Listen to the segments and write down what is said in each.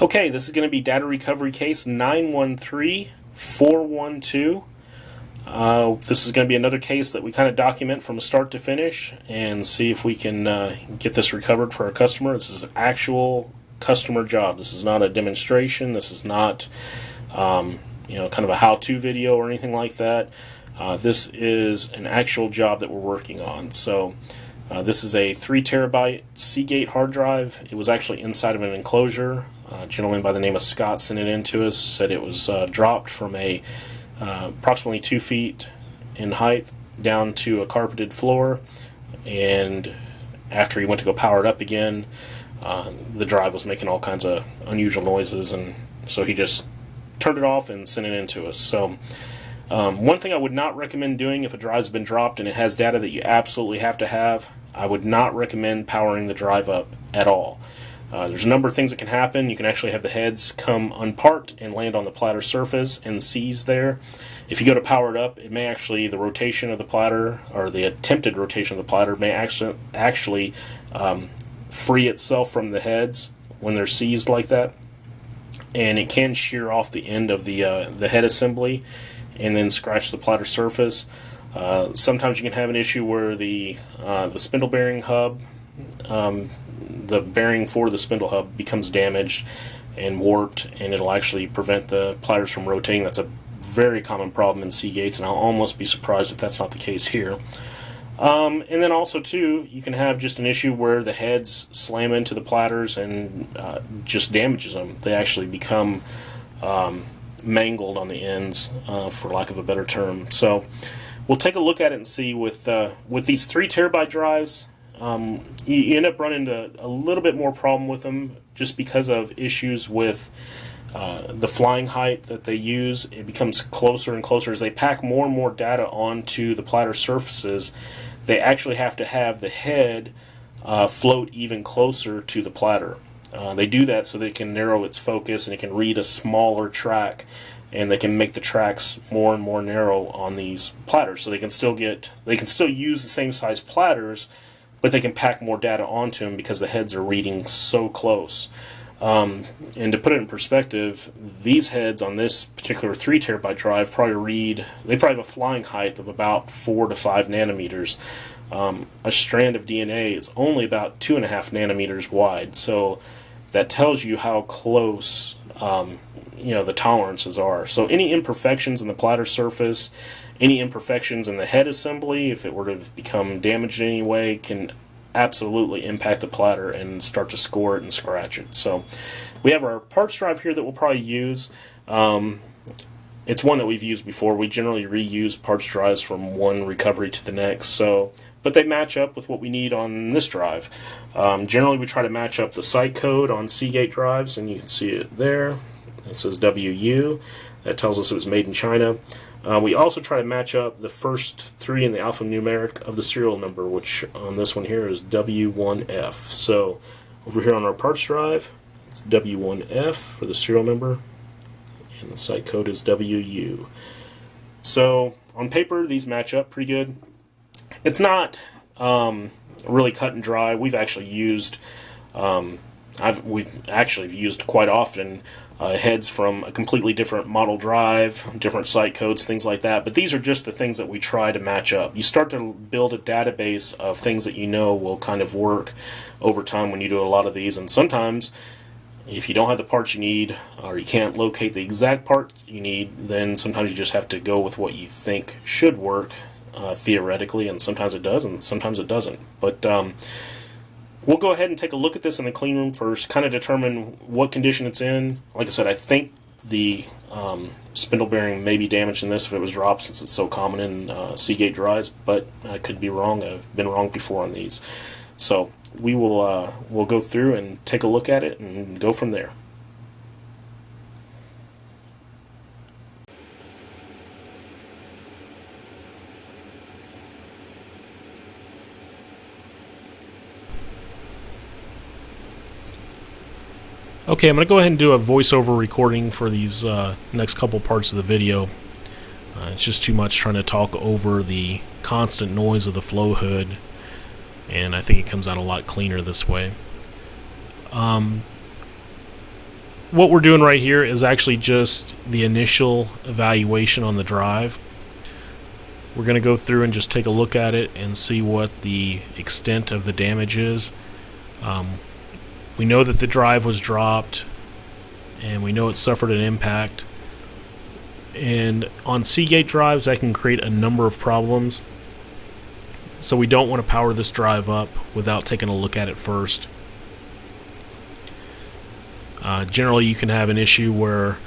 Okay, this is going to be data recovery case 913412. This is going to be another case that we kind of document from start to finish and see if we can get this recovered for our customer. This is an actual customer job. This is not a demonstration. This is not kind of a how-to video or anything like that. This is an actual job that we're working on. So this is a 3 terabyte Seagate hard drive. It was actually inside of an enclosure. A gentleman by the name of Scott sent it in to us, said it was dropped from a approximately 2 feet in height down to a carpeted floor, and after he went to go power it up again, the drive was making all kinds of unusual noises, and so he just turned it off and sent it in to us. So one thing I would not recommend doing if a drive's been dropped and it has data that you absolutely have to have, I would not recommend powering the drive up at all. There's a number of things that can happen. You can actually have the heads come unparked and land on the platter surface and seize there. If you go to power it up, it may actually, the rotation of the platter, or the attempted rotation of the platter, may actually free itself from the heads when they're seized like that. And it can shear off the end of the head assembly and then scratch the platter surface. Sometimes you can have an issue where the spindle bearing hub, the bearing for the spindle hub becomes damaged and warped, and it'll actually prevent the platters from rotating. That's a very common problem in Seagates, and I'll almost be surprised if that's not the case here. And then also too, you can have just an issue where the heads slam into the platters and just damages them. They actually become mangled on the ends, for lack of a better term. So we'll take a look at it and see with these 3 terabyte drives. You end up running into a little bit more problem with them just because of issues with the flying height that they use. It becomes closer and closer as they pack more and more data onto the platter surfaces. They actually have to have the head float even closer to the platter. They do that so they can narrow its focus and it can read a smaller track, and they can make the tracks more and more narrow on these platters. So they can still use the same size platters, but they can pack more data onto them because the heads are reading so close. And to put it in perspective, these heads on this particular 3 terabyte drive probably have a flying height of about 4 to 5 nanometers. A strand of DNA is only about 2.5 nanometers wide, so that tells you how close the tolerances are. So any imperfections in the platter surface, any imperfections in the head assembly, if it were to become damaged in any way, can absolutely impact the platter and start to score it and scratch it. So we have our parts drive here that we'll probably use. It's one that we've used before. We generally reuse parts drives from one recovery to the next, but they match up with what we need on this drive. Generally we try to match up the site code on Seagate drives, and you can see it there. It says WU. That tells us it was made in China. We also try to match up the first 3 in the alphanumeric of the serial number, which on this one here is W1F. So over here on our parts drive, it's W1F for the serial number, and the site code is WU. So on paper, these match up pretty good. It's not really cut and dry. We've actually used quite often heads from a completely different model drive, different site codes, things like that. But these are just the things that we try to match up. You start to build a database of things that you know will kind of work over time when you do a lot of these. And sometimes, if you don't have the parts you need, or you can't locate the exact part you need, then sometimes you just have to go with what you think should work theoretically, and sometimes it does, and sometimes it doesn't. But we'll go ahead and take a look at this in the clean room first, kind of determine what condition it's in. Like I said, I think the spindle bearing may be damaged in this if it was dropped, since it's so common in Seagate drives, but I could be wrong. I've been wrong before on these. So we will we'll go through and take a look at it and go from there. Okay, I'm going to go ahead and do a voiceover recording for these next couple parts of the video. It's just too much trying to talk over the constant noise of the flow hood, and I think it comes out a lot cleaner this way. What we're doing right here is actually just the initial evaluation on the drive. We're going to go through and just take a look at it and see what the extent of the damage is. We know that the drive was dropped, and we know it suffered an impact. And on Seagate drives, that can create a number of problems. So we don't want to power this drive up without taking a look at it first. Generally, you can have an issue where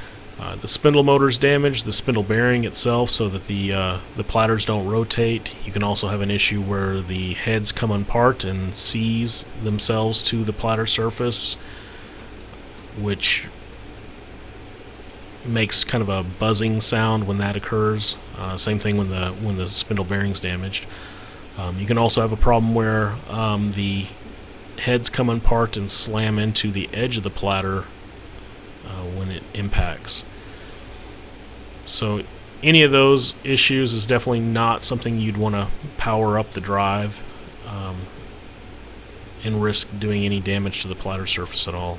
the spindle motor is damaged, the spindle bearing itself, so that the platters don't rotate. You can also have an issue where the heads come apart and seize themselves to the platter surface, which makes kind of a buzzing sound when that occurs. Same thing when the spindle bearing's damaged. You can also have a problem where the heads come apart and slam into the edge of the platter when it impacts. So any of those issues is definitely not something you'd want to power up the drive and risk doing any damage to the platter surface at all.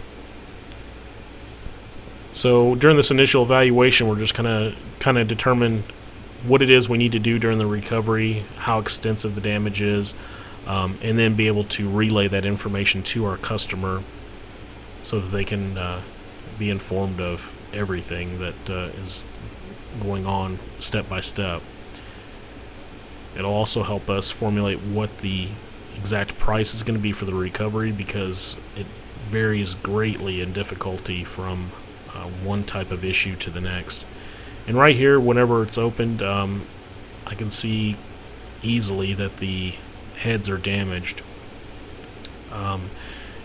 So during this initial evaluation, we're just kind of determine what it is we need to do during the recovery, how extensive the damage is, and then be able to relay that information to our customer so that they can be informed of everything that is going on step by step. It'll also help us formulate what the exact price is going to be for the recovery, because it varies greatly in difficulty from one type of issue to the next. And right here, whenever it's opened, I can see easily that the heads are damaged.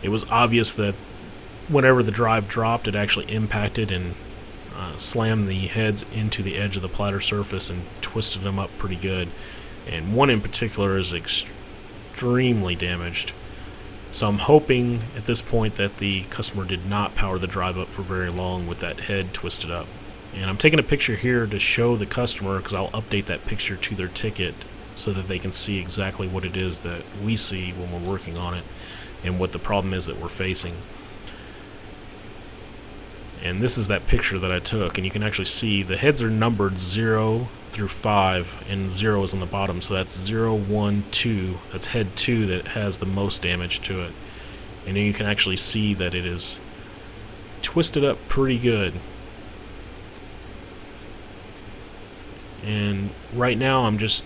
It was obvious that whenever the drive dropped, it actually impacted and slammed the heads into the edge of the platter surface and twisted them up pretty good. And one in particular is extremely damaged. So I'm hoping at this point that the customer did not power the drive up for very long with that head twisted up. And I'm taking a picture here to show the customer, because I'll update that picture to their ticket so that they can see exactly what it is that we see when we're working on it and what the problem is that we're facing. And this is that picture that I took, and you can actually see the heads are numbered 0 through 5, and 0 is on the bottom, so that's 0, 1, 2. That's head 2 that has the most damage to it. And then you can actually see that it is twisted up pretty good. And right now I'm just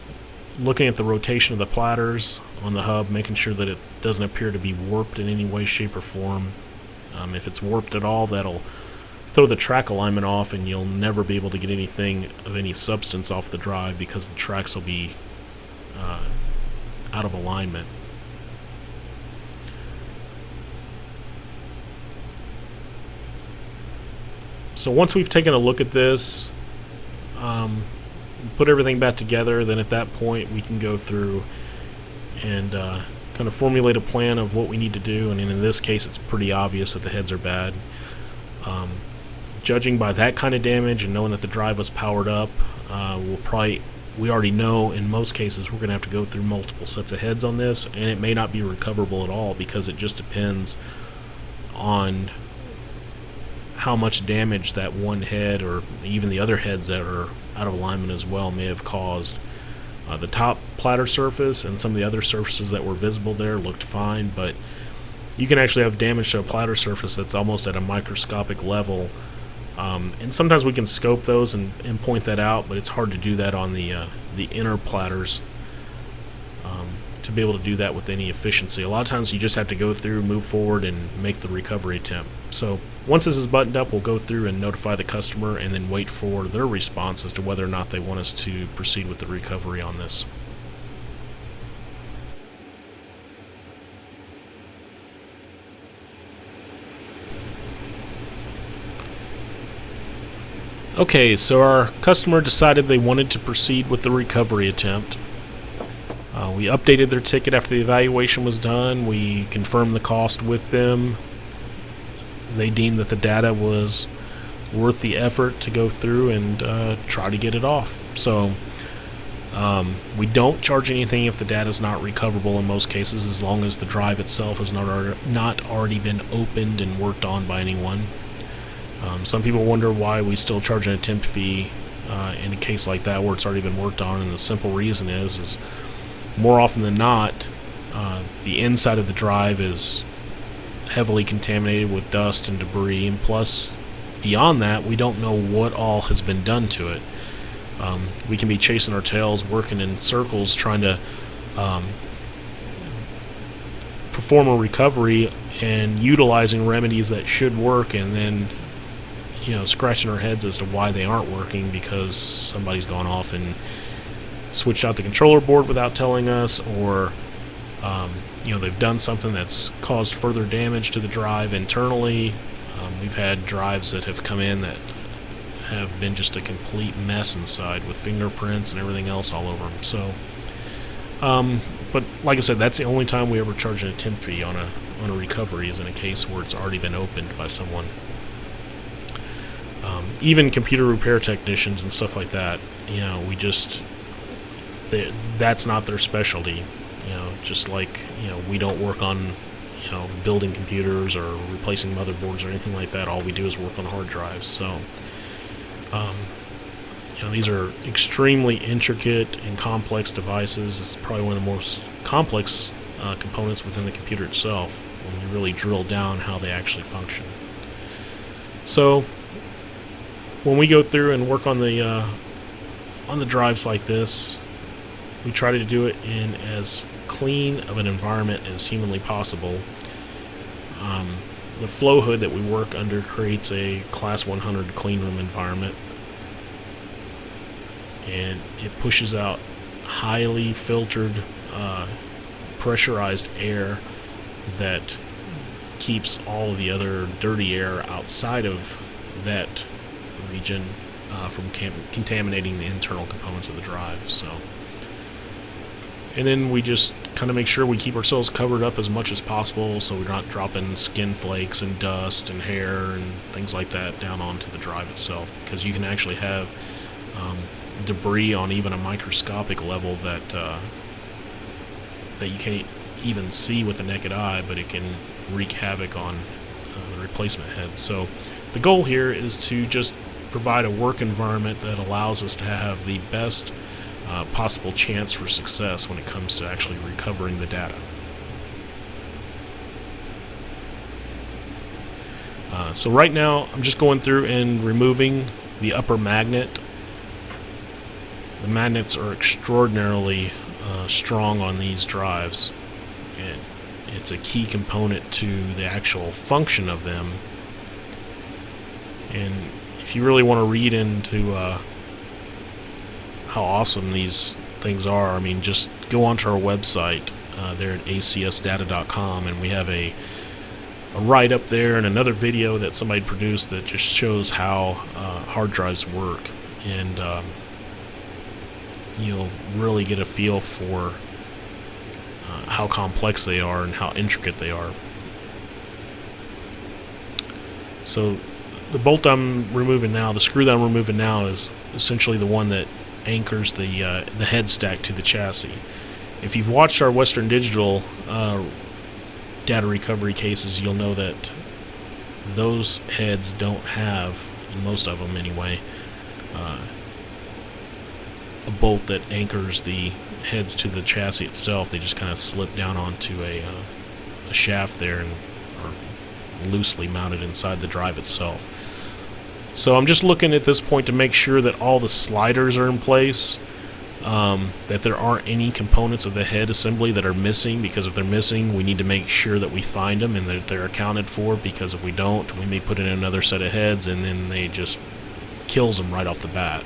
looking at the rotation of the platters on the hub, making sure that it doesn't appear to be warped in any way, shape, or form. If it's warped at all, that'll throw the track alignment off, and you'll never be able to get anything of any substance off the drive because the tracks will be out of alignment. So once we've taken a look at this, put everything back together, then at that point we can go through and kind of formulate a plan of what we need to do. And in this case, it's pretty obvious that the heads are bad. Judging by that kind of damage and knowing that the drive was powered up, we already know in most cases we're going to have to go through multiple sets of heads on this, and it may not be recoverable at all, because it just depends on how much damage that one head, or even the other heads that are out of alignment as well, may have caused. The top platter surface and some of the other surfaces that were visible there looked fine, but you can actually have damage to a platter surface that's almost at a microscopic level. And sometimes we can scope those and point that out, but it's hard to do that on the inner platters, to be able to do that with any efficiency. A lot of times you just have to go through, move forward, and make the recovery attempt. So once this is buttoned up, we'll go through and notify the customer and then wait for their response as to whether or not they want us to proceed with the recovery on this. Okay, so our customer decided they wanted to proceed with the recovery attempt. We updated their ticket after the evaluation was done. We confirmed the cost with them. They deemed that the data was worth the effort to go through and try to get it off. So we don't charge anything if the data is not recoverable in most cases, as long as the drive itself has not already been opened and worked on by anyone. Some people wonder why we still charge an attempt fee in a case like that where it's already been worked on, and the simple reason is more often than not, the inside of the drive is heavily contaminated with dust and debris, and plus, beyond that, we don't know what all has been done to it. We can be chasing our tails, working in circles, trying to perform a recovery and utilizing remedies that should work, and then scratching our heads as to why they aren't working because somebody's gone off and switched out the controller board without telling us, or they've done something that's caused further damage to the drive internally. We've had drives that have come in that have been just a complete mess inside with fingerprints and everything else all over them. So, but like I said, that's the only time we ever charge an attempt fee on a recovery, is in a case where it's already been opened by someone. Even computer repair technicians and stuff like that, that's not their specialty. Just like we don't work on building computers or replacing motherboards or anything like that. All we do is work on hard drives. So these are extremely intricate and complex devices. It's probably one of the most complex components within the computer itself when you really drill down how they actually function. So when we go through and work on the drives like this, we try to do it in as clean of an environment as humanly possible. The flow hood that we work under creates a class 100 clean room environment, and it pushes out highly filtered, pressurized air that keeps all of the other dirty air outside of that region from contaminating the internal components of the drive. And then we just kind of make sure we keep ourselves covered up as much as possible, so we're not dropping skin flakes and dust and hair and things like that down onto the drive itself, because you can actually have debris on even a microscopic level that you can't even see with the naked eye, but it can wreak havoc on the replacement head. So the goal here is to just provide a work environment that allows us to have the best possible chance for success when it comes to actually recovering the data. So right now I'm just going through and removing the upper magnet. The magnets are extraordinarily strong on these drives, and it's a key component to the actual function of them. And if you really want to read into how awesome these things are, I mean, just go onto our website there at acsdata.com, and we have a write-up there and another video that somebody produced that just shows how hard drives work, and you'll really get a feel for how complex they are and how intricate they are. So the bolt I'm removing now, the screw that I'm removing now, is essentially the one that anchors the head stack to the chassis. If you've watched our Western Digital data recovery cases, you'll know that those heads don't have, most of them anyway, a bolt that anchors the heads to the chassis itself. They just kind of slip down onto a shaft there and are loosely mounted inside the drive itself. So I'm just looking at this point to make sure that all the sliders are in place, that there aren't any components of the head assembly that are missing, because if they're missing, we need to make sure that we find them and that they're accounted for, because if we don't, we may put in another set of heads and then they just kills them right off the bat.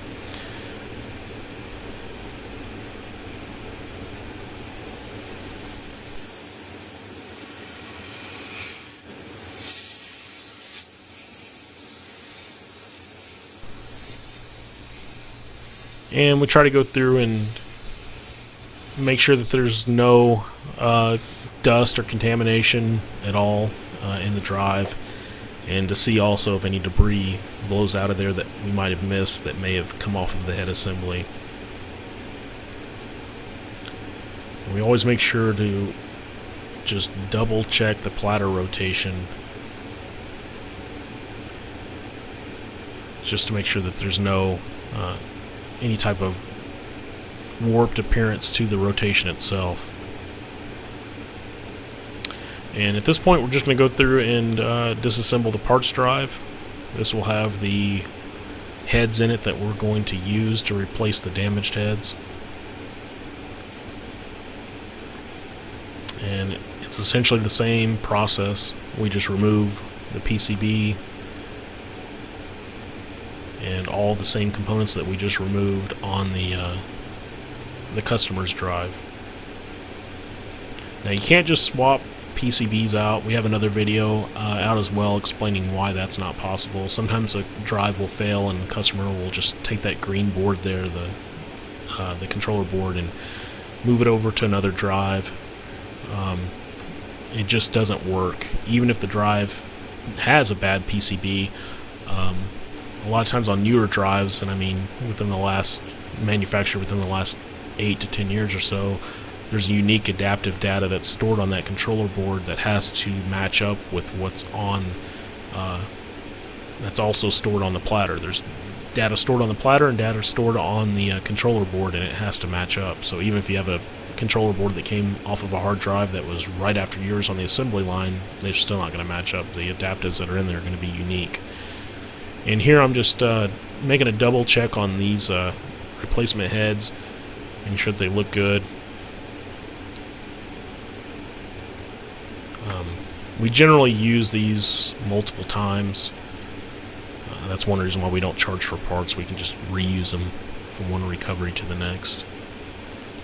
And we try to go through and make sure that there's no dust or contamination at all in the drive. and to see also if any debris blows out of there that we might have missed that may have come off of the head assembly. We always make sure to just double check the platter rotation, just to make sure that there's no any type of warped appearance to the rotation itself. And at this point we're just going to go through and disassemble the parts drive. This will have the heads in it that we're going to use to replace the damaged heads. And it's essentially the same process. We just remove the PCB and all the same components that we just removed on the customer's drive. Now you can't just swap PCBs out. We have another video out as well explaining why that's not possible. Sometimes a drive will fail and the customer will just take that green board there, the controller board, and move it over to another drive. It just doesn't work. Even if the drive has a bad PCB, a lot of times on newer drives, and I mean within the last 8 to 10 years or so, there's unique adaptive data that's stored on that controller board that has to match up with what's on that's also stored on the platter. There's data stored on the platter and data stored on the controller board, and it has to match up. So even if you have a controller board that came off of a hard drive that was right after yours on the assembly line, they're still not going to match up. The adaptives that are in there are going to be unique. And here I'm just making a double check on these replacement heads, making sure that they look good. We generally use these multiple times. That's one reason why we don't charge for parts. We can just reuse them from one recovery to the next.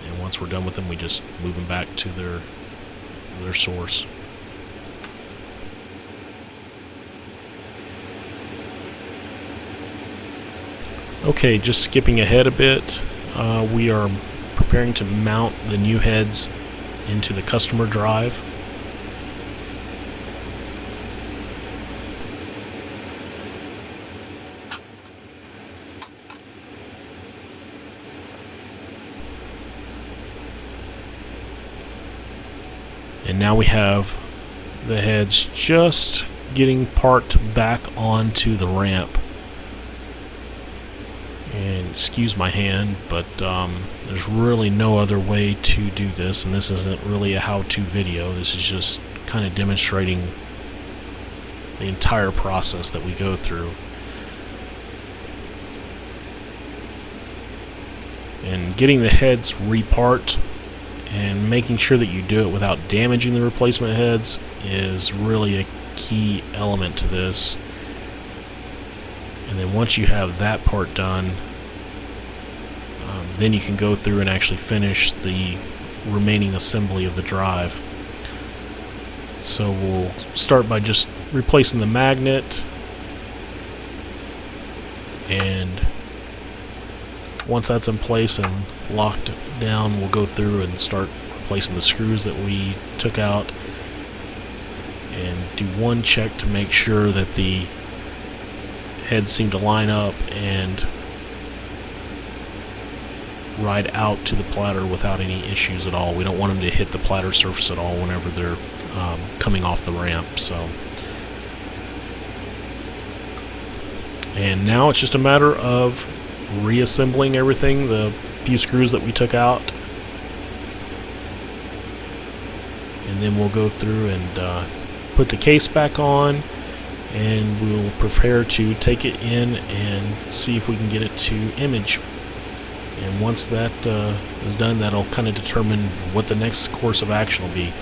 And once we're done with them, we just move them back to their source. Okay, just skipping ahead a bit, we are preparing to mount the new heads into the customer drive. And now we have the heads just getting parked back onto the ramp. And excuse my hand, but there's really no other way to do this, and this isn't really a how-to video. This is just kind of demonstrating the entire process that we go through. And getting the heads reparked and making sure that you do it without damaging the replacement heads is really a key element to this. And then once you have that part done, then you can go through and actually finish the remaining assembly of the drive. So we'll start by just replacing the magnet, and once that's in place and locked down, we'll go through and start replacing the screws that we took out, and do one check to make sure that the heads seem to line up and ride out to the platter without any issues at all. We don't want them to hit the platter surface at all whenever they're coming off the ramp. So, and now it's just a matter of reassembling everything, the few screws that we took out, and then we'll go through and put the case back on, and we'll prepare to take it in and see if we can get it to image. And once that is done, that'll kind of determine what the next course of action will be.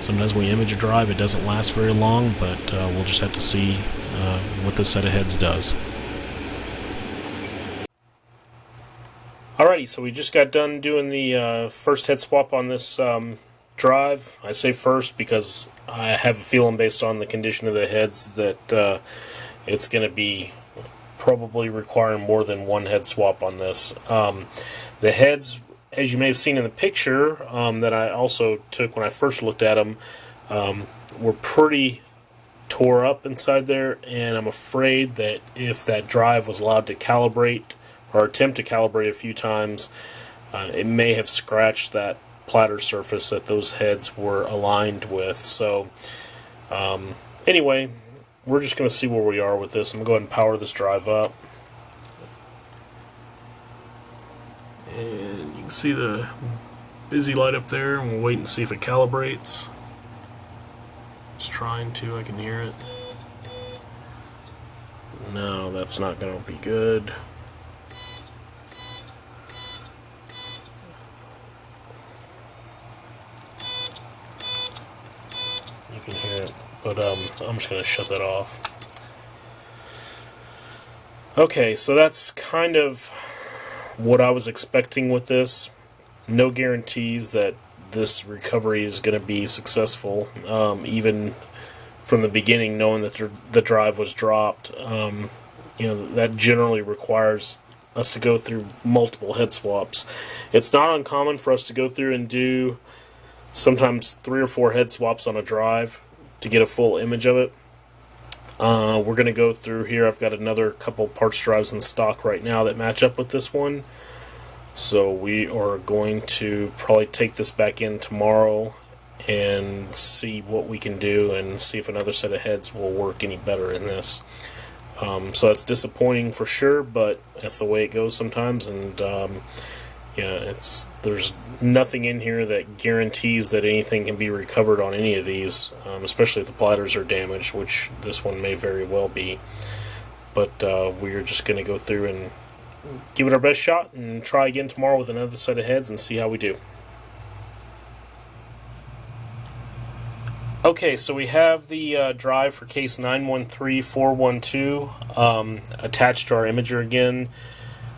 Sometimes when we image a drive, it doesn't last very long, but we'll just have to see what this set of heads does. Alrighty, so we just got done doing the first head swap on this drive. I say first because I have a feeling based on the condition of the heads that it's going to be probably requiring more than one head swap on this. The heads, as you may have seen in the picture that I also took when I first looked at them, were pretty tore up inside there, and I'm afraid that if that drive was allowed to calibrate or attempt to calibrate a few times, it may have scratched that platter surface that those heads were aligned with. So anyway, we're just going to see where we are with this. I'm going to go ahead and power this drive up. And you can see the busy light up there, and we'll wait and see if it calibrates. It's trying to, I can hear it. No, that's not going to be good. You can hear it, but I'm just going to shut that off. Okay, so that's kind of what I was expecting with this. No guarantees that this recovery is going to be successful, even from the beginning, knowing that the drive was dropped. That generally requires us to go through multiple head swaps. It's not uncommon for us to go through and do sometimes 3 or 4 head swaps on a drive to get a full image of it. We're going to go through here. I've got another couple parts drives in stock right now that match up with this one. So we are going to probably take this back in tomorrow and see what we can do and see if another set of heads will work any better in this. So that's disappointing for sure, but that's the way it goes sometimes. And there's nothing in here that guarantees that anything can be recovered on any of these, especially if the platters are damaged, which this one may very well be. But we're just going to go through and give it our best shot and try again tomorrow with another set of heads and see how we do. Okay, so we have the drive for case 913412 attached to our imager again.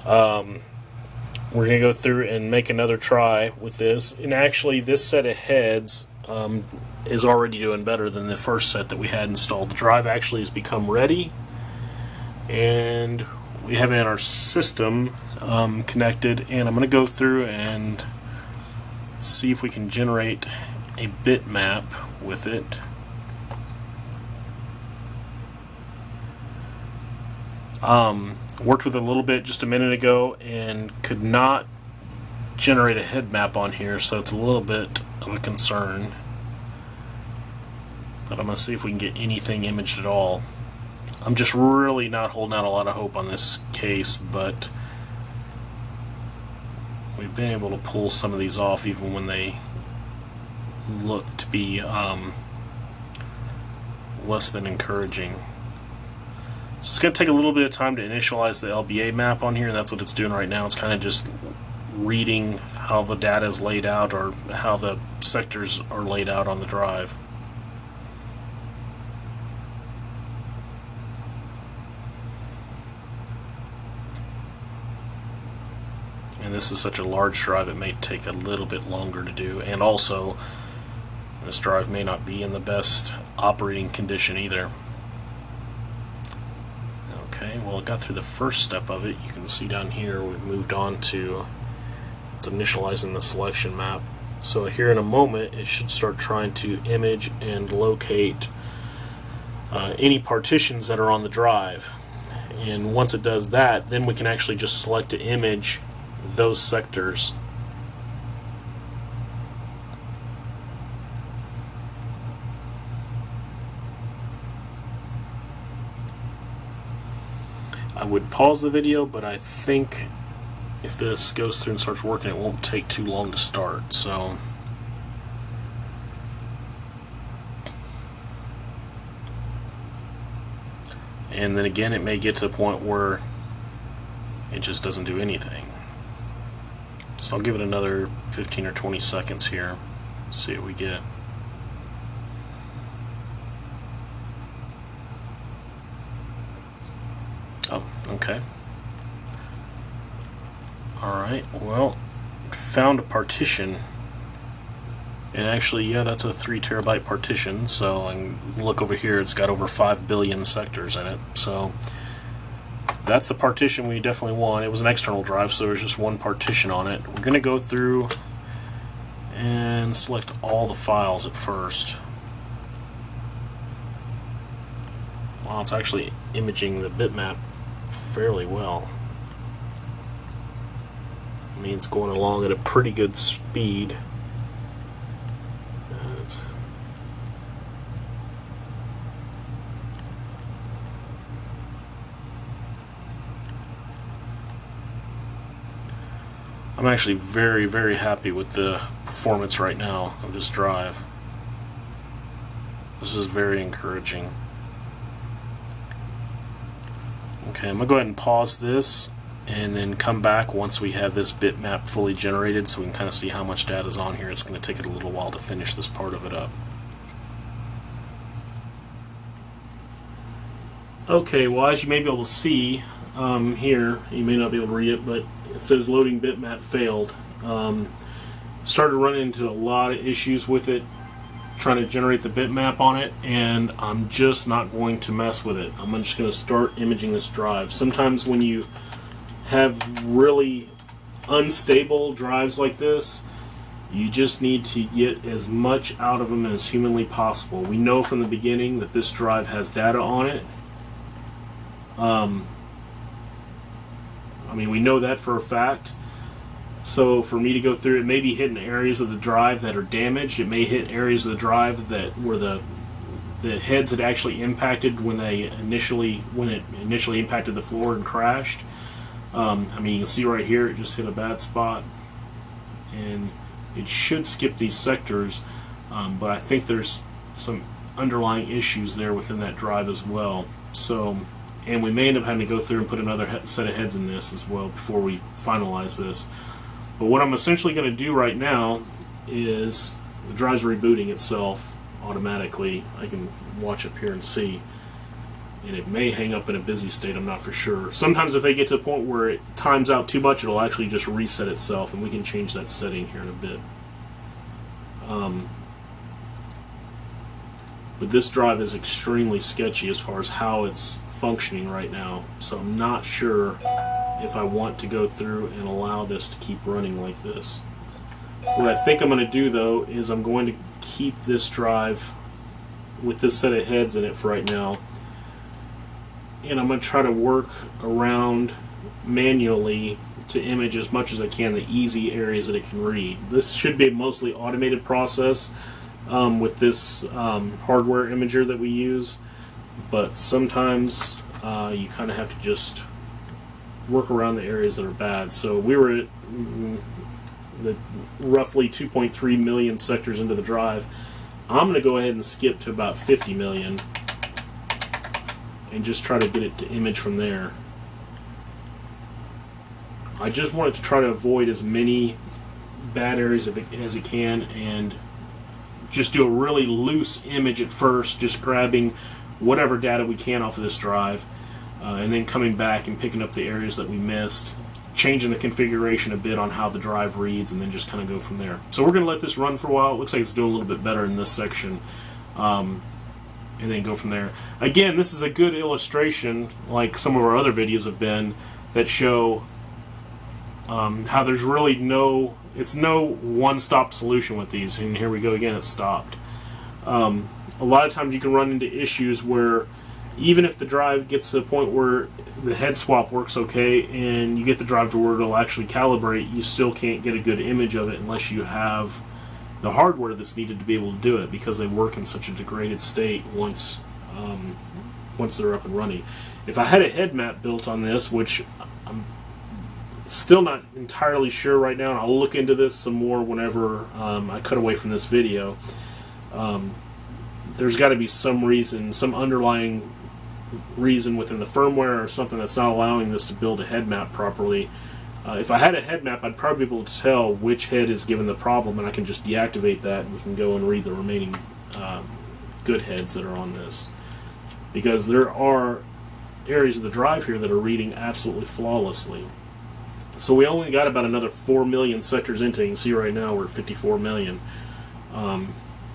We're going to go through and make another try with this. And actually, this set of heads is already doing better than the first set that we had installed. The drive actually has become ready, and we have it in our system connected. And I'm going to go through and see if we can generate a bitmap with it. Worked with it a little bit just a minute ago and could not generate a head map on here, so it's a little bit of a concern. But I'm going to see if we can get anything imaged at all. I'm just really not holding out a lot of hope on this case, but we've been able to pull some of these off even when they look to be less than encouraging. So it's going to take a little bit of time to initialize the LBA map on here, and that's what it's doing right now. It's kind of just reading how the data is laid out or how the sectors are laid out on the drive. And this is such a large drive, it may take a little bit longer to do. And also, this drive may not be in the best operating condition either. Okay, well, it got through the first step of it. You can see down here we've moved on to it's initializing the selection map. So here in a moment it should start trying to image and locate any partitions that are on the drive. And once it does that, then we can actually just select to image those sectors. I would pause the video, but I think if this goes through and starts working, it won't take too long to start. So and then again, it may get to the point where it just doesn't do anything. So I'll give it another 15 or 20 seconds here, see what we get. Oh, okay. Alright, well, found a partition. And actually, yeah, that's a 3 terabyte partition, so I can look over here, it's got over 5 billion sectors in it. So that's the partition we definitely want. It was an external drive, so there's just one partition on it. We're going to go through and select all the files at first. Wow, it's actually imaging the bitmap fairly well. I mean, it's going along at a pretty good speed. I'm actually very, very happy with the performance right now of this drive. This is very encouraging. Okay, I'm going to go ahead and pause this and then come back once we have this bitmap fully generated so we can kind of see how much data is on here. It's going to take it a little while to finish this part of it up. Okay, well, as you may be able to see here, you may not be able to read it, but it says loading bitmap failed. Started running into a lot of issues with it, trying to generate the bitmap on it, and I'm just not going to mess with it. I'm just going to start imaging this drive. Sometimes when you have really unstable drives like this, you just need to get as much out of them as humanly possible. We know from the beginning that this drive has data on it. I mean, we know that for a fact. So for me to go through, it may be hitting areas of the drive that are damaged. It may hit areas of the drive that where the heads had actually impacted when it initially impacted the floor and crashed. I mean, you can see right here, it just hit a bad spot, and it should skip these sectors. But I think there's some underlying issues there within that drive as well. So. And we may end up having to go through and put another set of heads in this as well before we finalize this. But what I'm essentially going to do right now is the drive's rebooting itself automatically. I can watch up here and see. And it may hang up in a busy state, I'm not for sure. Sometimes if they get to a point where it times out too much, it'll actually just reset itself, and we can change that setting here in a bit. But this drive is extremely sketchy as far as how it's functioning right now, so I'm not sure if I want to go through and allow this to keep running like this. What I think I'm going to do though is I'm going to keep this drive with this set of heads in it for right now, and I'm going to try to work around manually to image as much as I can the easy areas that it can read. This should be a mostly automated process with this hardware imager that we use. But sometimes you kind of have to just work around the areas that are bad. So we were at the roughly 2.3 million sectors into the drive. I'm going to go ahead and skip to about 50 million and just try to get it to image from there. I just wanted to try to avoid as many bad areas as it can and just do a really loose image at first, just grabbing whatever data we can off of this drive, and then coming back and picking up the areas that we missed, changing the configuration a bit on how the drive reads, and then just kind of go from there. So we're going to let this run for a while. It looks like it's doing a little bit better in this section, and then go from there. Again, this is a good illustration, like some of our other videos have been, that show how there's really no one-stop solution with these. And here we go again, it's stopped. A lot of times you can run into issues where even if the drive gets to the point where the head swap works okay and you get the drive to where it'll actually calibrate, you still can't get a good image of it unless you have the hardware that's needed to be able to do it, because they work in such a degraded state once they're up and running. If I had a head map built on this, which I'm still not entirely sure right now, and I'll look into this some more whenever I cut away from this video, there's got to be some reason, some underlying reason within the firmware or something that's not allowing this to build a head map properly. If I had a head map, I'd probably be able to tell which head is given the problem, and I can just deactivate that and we can go and read the remaining good heads that are on this. Because there are areas of the drive here that are reading absolutely flawlessly. So we only got about another 4 million sectors into it. You can see right now we're at 54 million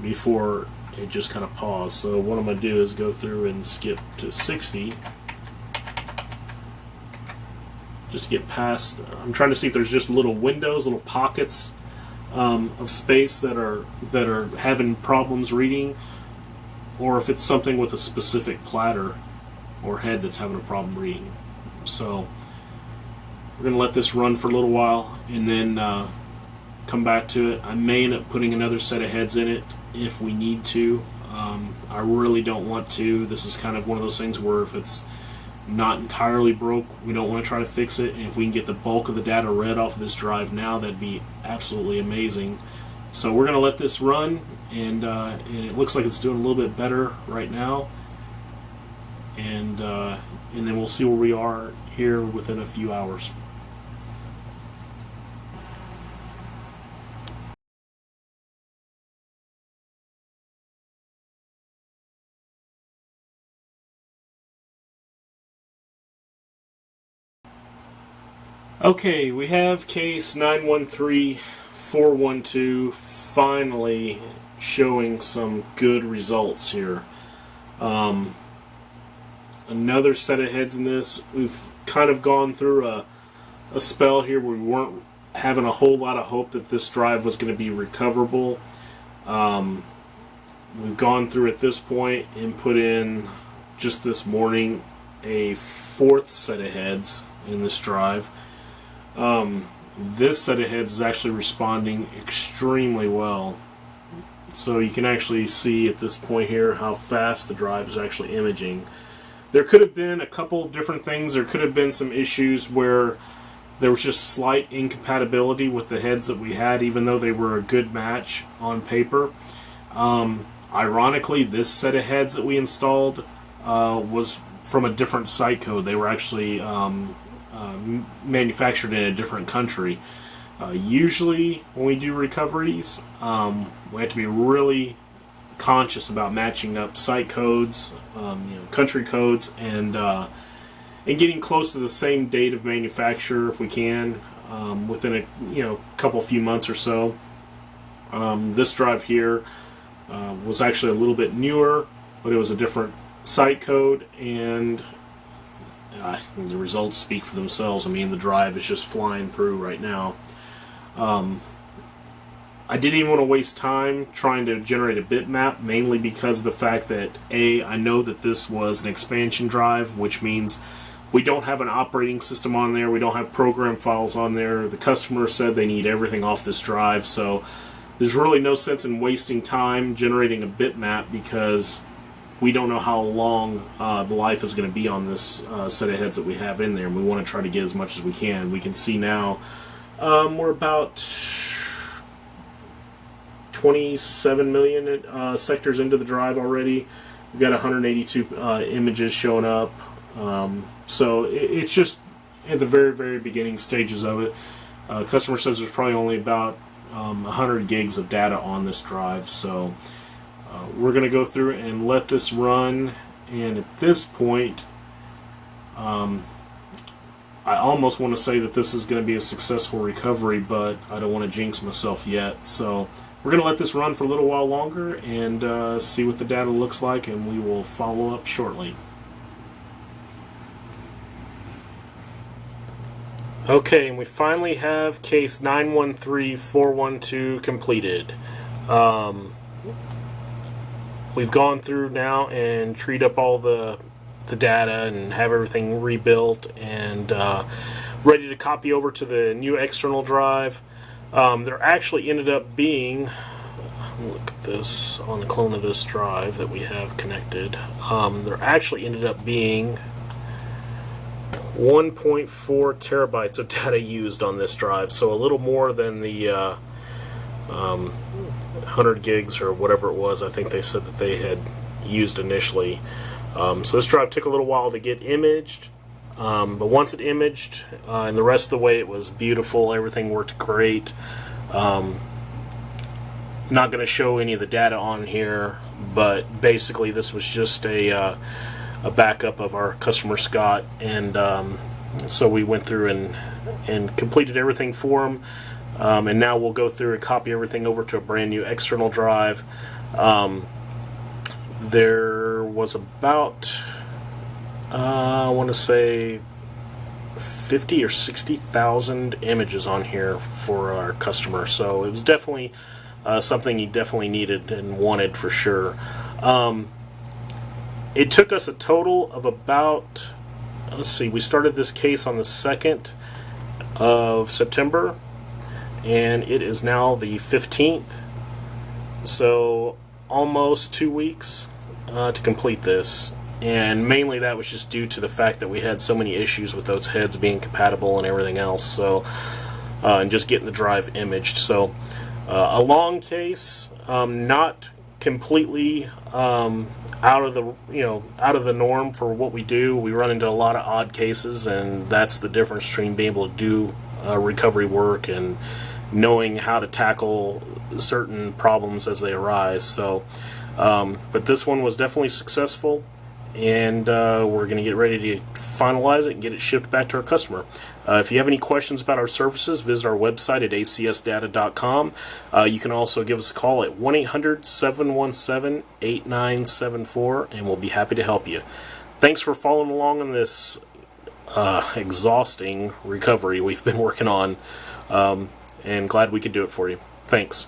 before it just kind of paused. So what I'm going to do is go through and skip to 60. Just to get past. I'm trying to see if there's just little windows, little pockets of space that are having problems reading, or if it's something with a specific platter. or head that's having a problem reading. So we're going to let this run for a little while and then come back to it. I may end up putting another set of heads in it if we need to. I really don't want to. This is kind of one of those things where if it's not entirely broke, we don't want to try to fix it. And if we can get the bulk of the data read off of this drive now, that'd be absolutely amazing. So we're going to let this run, and it looks like it's doing a little bit better right now. And then we'll see where we are here within a few hours. Okay, we have case 913412 finally showing some good results here. Another set of heads in this. We've kind of gone through a spell here where we weren't having a whole lot of hope that this drive was going to be recoverable. We've gone through at this point and put in just this morning a fourth set of heads in this drive. This set of heads is actually responding extremely well. So you can actually see at this point here how fast the drive is actually imaging. There could have been a couple of different things. There could have been some issues where there was just slight incompatibility with the heads that we had, even though they were a good match on paper. Ironically, this set of heads that we installed was from a different site code. They were actually manufactured in a different country. Usually when we do recoveries, we have to be really conscious about matching up site codes, country codes, and getting close to the same date of manufacture if we can, within a few months or so. This drive here was actually a little bit newer, but it was a different site code, and the results speak for themselves. I mean, the drive is just flying through right now. I didn't even want to waste time trying to generate a bitmap, mainly because of the fact that I know that this was an expansion drive, which means we don't have an operating system on there, we don't have program files on there. The customer said they need everything off this drive, so there's really no sense in wasting time generating a bitmap because we don't know how long the life is going to be on this set of heads that we have in there, and we want to try to get as much as we can. We can see now we're about 27 million sectors into the drive already. We've got 182 images showing up. So it's just at the very, very beginning stages of it. Customer says there's probably only about 100 gigs of data on this drive. So we're going to go through and let this run. And at this point, I almost want to say that this is going to be a successful recovery, but I don't want to jinx myself yet. So we're going to let this run for a little while longer and see what the data looks like, and we will follow up shortly. Okay, and we finally have case 913412 completed. We've gone through now and treed up all the data and have everything rebuilt and ready to copy over to the new external drive. There actually ended up being, look at this on the clone of this drive that we have connected, there actually ended up being 1.4 terabytes of data used on this drive, so a little more than the 100 gigs or whatever it was I think they said that they had used initially. So this drive took a little while to get imaged, but once it imaged and the rest of the way it was beautiful, everything worked great. Not going to show any of the data on here, but basically this was just a backup of our customer Scott, and so we went through and completed everything for him, and now we'll go through and copy everything over to a brand new external drive. There was about I want to say 50 or 60,000 images on here for our customer, so it was definitely something he definitely needed and wanted for sure. It took us a total of about, let's see, we started this case on the 2nd of September, and it is now the 15th, so almost 2 weeks to complete this. And mainly that was just due to the fact that we had so many issues with those heads being compatible and everything else, so and just getting the drive imaged. So a long case, not completely out of the norm for what we do. We run into a lot of odd cases, and that's the difference between being able to do recovery work and knowing how to tackle certain problems as they arise. So but this one was definitely successful, and we're going to get ready to finalize it and get it shipped back to our customer. If you have any questions about our services, visit our website at acsdata.com. You can also give us a call at 1-800-717-8974, and we'll be happy to help you. Thanks for following along on this exhausting recovery we've been working on, and glad we could do it for you. Thanks.